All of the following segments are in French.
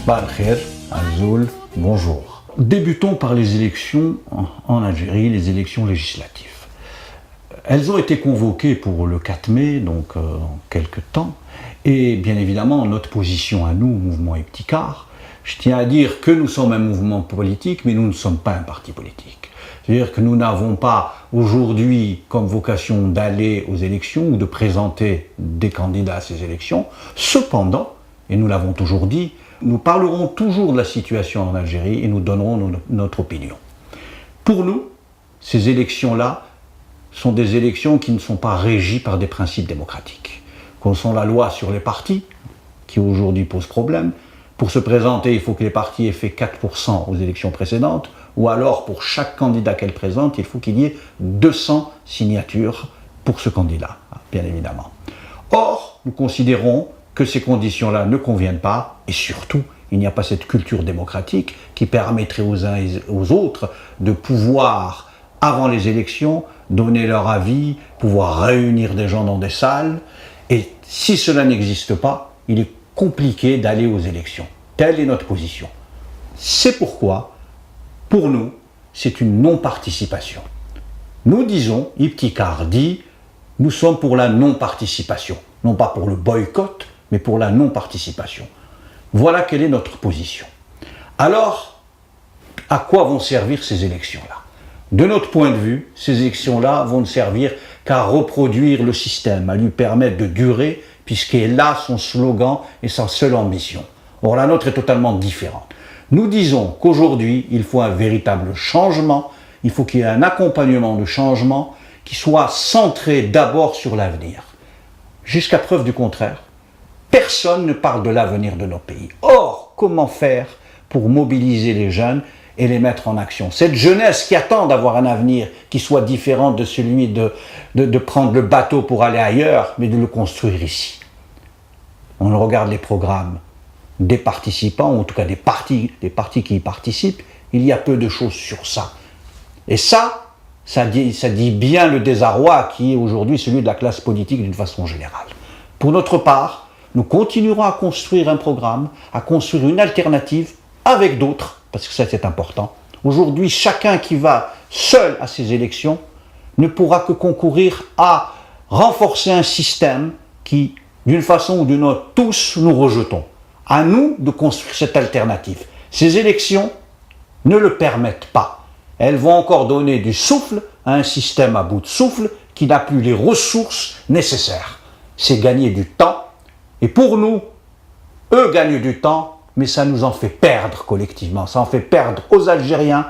Balkher, Azoul, bonjour. Débutons par les élections en Algérie, les élections législatives. Elles ont été convoquées pour le 4 mai, donc en quelques temps, et bien évidemment notre position à nous, mouvement Iptikar, je tiens à dire que nous sommes un mouvement politique, mais nous ne sommes pas un parti politique. C'est-à-dire que nous n'avons pas aujourd'hui comme vocation d'aller aux élections ou de présenter des candidats à ces élections. Cependant, et nous l'avons toujours dit, nous parlerons toujours de la situation en Algérie et nous donnerons notre opinion. Pour nous, ces élections-là sont des élections qui ne sont pas régies par des principes démocratiques. Comme sont la loi sur les partis, qui aujourd'hui pose problème. Pour se présenter, il faut que les partis aient fait 4% aux élections précédentes, ou alors pour chaque candidat qu'elle présente, il faut qu'il y ait 200 signatures pour ce candidat, bien évidemment. Or, nous considérons que ces conditions-là ne conviennent pas, et surtout, il n'y a pas cette culture démocratique qui permettrait aux uns et aux autres de pouvoir, avant les élections, donner leur avis, pouvoir réunir des gens dans des salles. Et si cela n'existe pas, il est compliqué d'aller aux élections. Telle est notre position. C'est pourquoi, pour nous, c'est une non-participation. Nous disons, Iptikar dit, nous sommes pour la non-participation. Non pas pour le boycott, mais pour la non-participation. Voilà quelle est notre position. Alors, à quoi vont servir ces élections-là ? De notre point de vue, ces élections-là vont ne servir qu'à reproduire le système, à lui permettre de durer, puisqu'il est là son slogan et sa seule ambition. Or, la nôtre est totalement différente. Nous disons qu'aujourd'hui, il faut un véritable changement, il faut qu'il y ait un accompagnement de changement qui soit centré d'abord sur l'avenir. Jusqu'à preuve du contraire, personne ne parle de l'avenir de nos pays. Or, comment faire pour mobiliser les jeunes et les mettre en action? Cette jeunesse qui attend d'avoir un avenir qui soit différent de celui de prendre le bateau pour aller ailleurs, mais de le construire ici. On regarde les programmes des participants, ou en tout cas des partis qui y participent, il y a peu de choses sur ça. Et ça dit bien le désarroi qui est aujourd'hui celui de la classe politique d'une façon générale. Pour notre part, nous continuerons à construire un programme, à construire une alternative avec d'autres, parce que ça c'est important. Aujourd'hui, chacun qui va seul à ces élections ne pourra que concourir à renforcer un système qui, d'une façon ou d'une autre, tous nous rejetons. À nous de construire cette alternative. Ces élections ne le permettent pas. Elles vont encore donner du souffle à un système à bout de souffle qui n'a plus les ressources nécessaires. C'est gagner du temps. Et pour nous, eux gagnent du temps, mais ça nous en fait perdre collectivement. Ça en fait perdre aux Algériens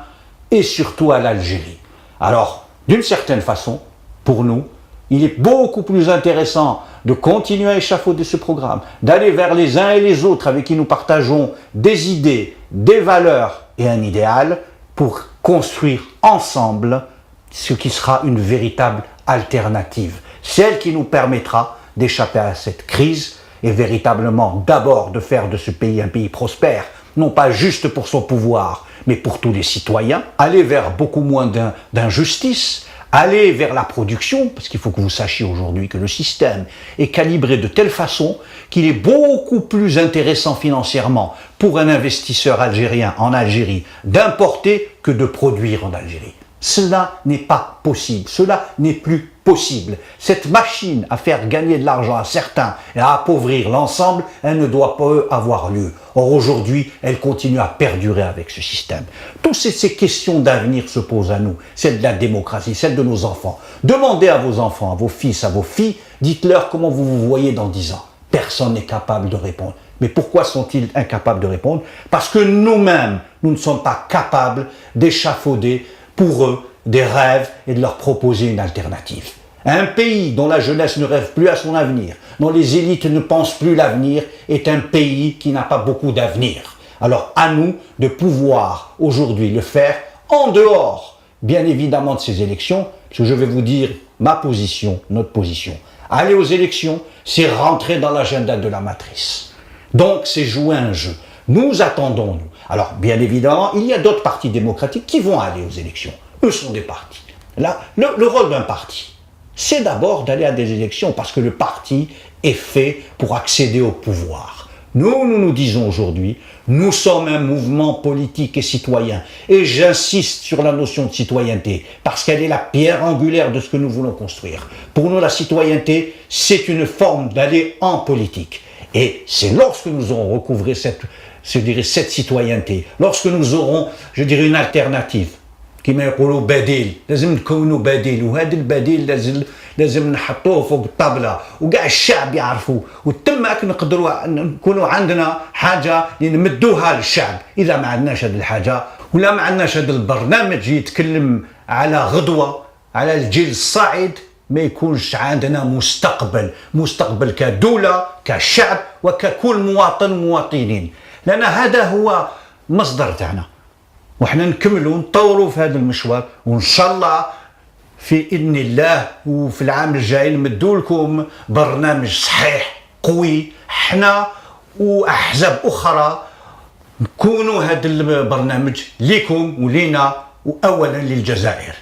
et surtout à l'Algérie. Alors, d'une certaine façon, pour nous, il est beaucoup plus intéressant de continuer à échafauder ce programme, d'aller vers les uns et les autres avec qui nous partageons des idées, des valeurs et un idéal pour construire ensemble ce qui sera une véritable alternative. Celle qui nous permettra d'échapper à cette crise et véritablement d'abord de faire de ce pays un pays prospère, non pas juste pour son pouvoir, mais pour tous les citoyens, aller vers beaucoup moins d'injustice, aller vers la production, parce qu'il faut que vous sachiez aujourd'hui que le système est calibré de telle façon qu'il est beaucoup plus intéressant financièrement pour un investisseur algérien en Algérie d'importer que de produire en Algérie. Cela n'est pas possible, cela n'est plus possible. Cette machine à faire gagner de l'argent à certains et à appauvrir l'ensemble, elle ne doit pas avoir lieu. Or aujourd'hui, elle continue à perdurer avec ce système. Toutes ces questions d'avenir se posent à nous, celle de la démocratie, celle de nos enfants. Demandez à vos enfants, à vos fils, à vos filles, dites-leur comment vous vous voyez dans 10 ans. Personne n'est capable de répondre. Mais pourquoi sont-ils incapables de répondre? Parce que nous-mêmes, nous ne sommes pas capables d'échafauder pour eux des rêves et de leur proposer une alternative. Un pays dont la jeunesse ne rêve plus à son avenir, dont les élites ne pensent plus l'avenir, est un pays qui n'a pas beaucoup d'avenir. Alors à nous de pouvoir aujourd'hui le faire en dehors, bien évidemment, de ces élections, parce que je vais vous dire ma position, notre position. Aller aux élections, c'est rentrer dans l'agenda de la matrice. Donc c'est jouer un jeu. Nous attendons, nous. Alors, bien évidemment, il y a d'autres partis démocratiques qui vont aller aux élections. Eux sont des partis. Là, le rôle d'un parti, c'est d'abord d'aller à des élections parce que le parti est fait pour accéder au pouvoir. Nous disons aujourd'hui, nous sommes un mouvement politique et citoyen. Et j'insiste sur la notion de citoyenneté, parce qu'elle est la pierre angulaire de ce que nous voulons construire. Pour nous, la citoyenneté, c'est une forme d'aller en politique. Et c'est lorsque nous aurons recouvré cette citoyenneté, lorsque nous aurons, une alternative, كما يقولوا بديل، لازم نكونوا بديل، وهذا البديل لازم نحطوه فوق الطابله وكاع الشعب يعرفوا، وتماك نقدروا نكونوا عندنا حاجه اللي نمدوها للشعب. اذا ما عندناش هذه الحاجه ولا ما عندناش هذا البرنامج يتكلم على غدوه على الجيل الصاعد، ما يكونش عندنا مستقبل كدوله كشعب وككل مواطنين، لان هذا هو المصدر تاعنا. وحنا نكملوا ونطوروا في هذا المشوار، وان شاء الله في اذن الله وفي العام الجاي نمدوا لكم برنامج صحيح قوي، حنا واحزاب اخرى نكونوا هذا البرنامج لكم ولينا واولا للجزائر.